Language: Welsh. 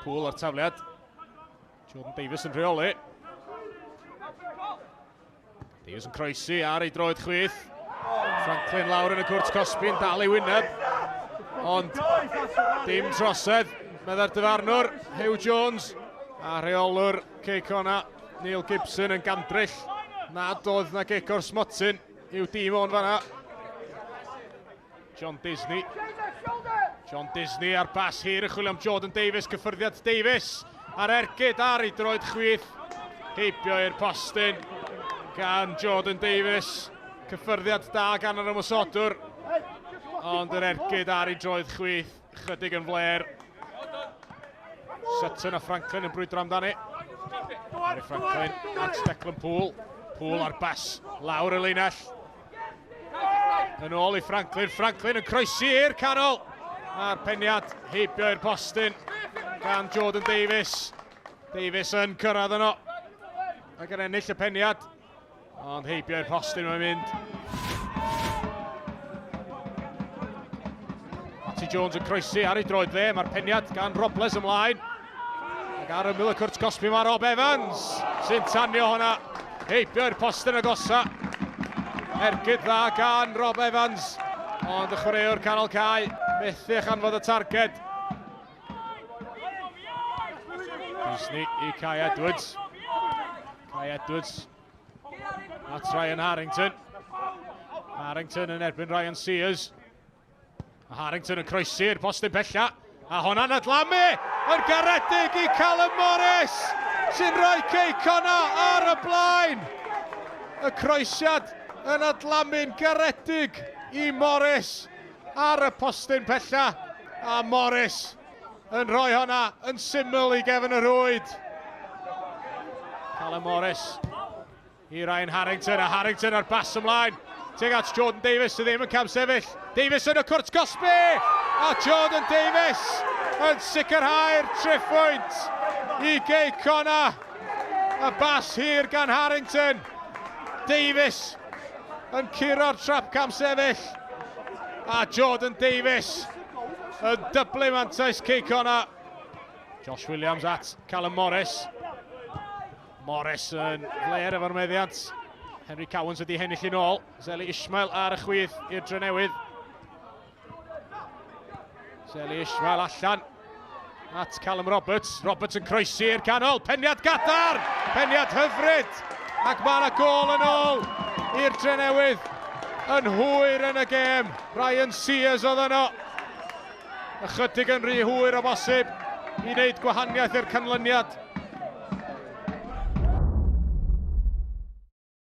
Pŵl ar tafliad. Jordan Davies yn rheoli. Davies yn croesi ar ei droed chwith. Franklin lawr yn y cwrt Cosby yn dal ei wyneb. Ond dim trosedd. Medda'r dyfarnwr, Hugh Jones. A rheolwr Cei Connah, Neil Gibson yn gandryll. Nad oedd na Gegor Smotyn i'w dîm o'n fanna. John Disney ar bas hir yn chwilio am Jordan Davies, cyffyrddiad Davies ar ergyd ar ei droed chwith. Heibio i'r postyn gan Jordan Davies. Cyffyrddiad da gan yr ymwysodwr. Ond yr ergyd ar ei droed chwith, chydig yn fler. Sutton a Franklin yn brwydro amdani. Harry Franklin at Declan Poole. Poole ar bas, lawr y linell. Yn ôl i Franklin, Franklin yn croesi i'r canol. A'r peniad heibio i'r postyn gan Jordan Davies. Davies yn cyrraedd yno. Ac yn ennill y peniad. Ond heibio i'r postyn mae'n mynd. Matty Jones yn croesi ar ei droed fe. Mae'r peniad gan Robles ymlaen. Ac ar ymyl y cwrt Cosby mae Rob Evans sy'n tanio honna. Heibio i'r postyn agosa. Ergyd dda gan Rob Evans. Ond y chwaraewr canol cae methu chanfod y targed. Disney i Kai Edwards. Kai Edwards at Ryan Harrington. Harrington yn erbyn Ryan Sears. Harrington yn croesi'r postyn bella. A hwnna'n adlamu yn garedig i Callum Morris sy'n rhoi Cei Connah ar y blaen. Y croesiad yn adlamu'n garedig i Morris ar y postyn pella. A Morris yn rhoi honna yn syml i gefn y rwyd. Callum Morris i Ryan Harrington, a Harrington ar bas ymlaen. Teg at Jordan Davies sydd ddim yn cam sefyll. Davies yn y cwrt Cosby! A Jordan Davies yn sicrhau'r triffwynt i Cei Connah. A bas hir gan Harrington. Davies yn curo'r trap cam sefyll. A Jordan Davies yn dyblu mantais Cei Connah. Josh Williams at Callum Morris. Morris yn fler efo'r meddiant. Henry Cowens wedi hennill yn ôl. Zeli Ishmael ar y chwith i'r Drenewydd. Zeli Ishmael allan at Callum Roberts. Roberts yn croesi i'r canol. Peniad gadar! Peniad hyfryd! Ac mae yna gôl yn ôl i'r Drenewydd. Yn hwyr yn y gêm. Ryan Sears oedd yno. Ychydig yn rhy hwyr o bosib i wneud gwahaniaeth i'r canlyniad.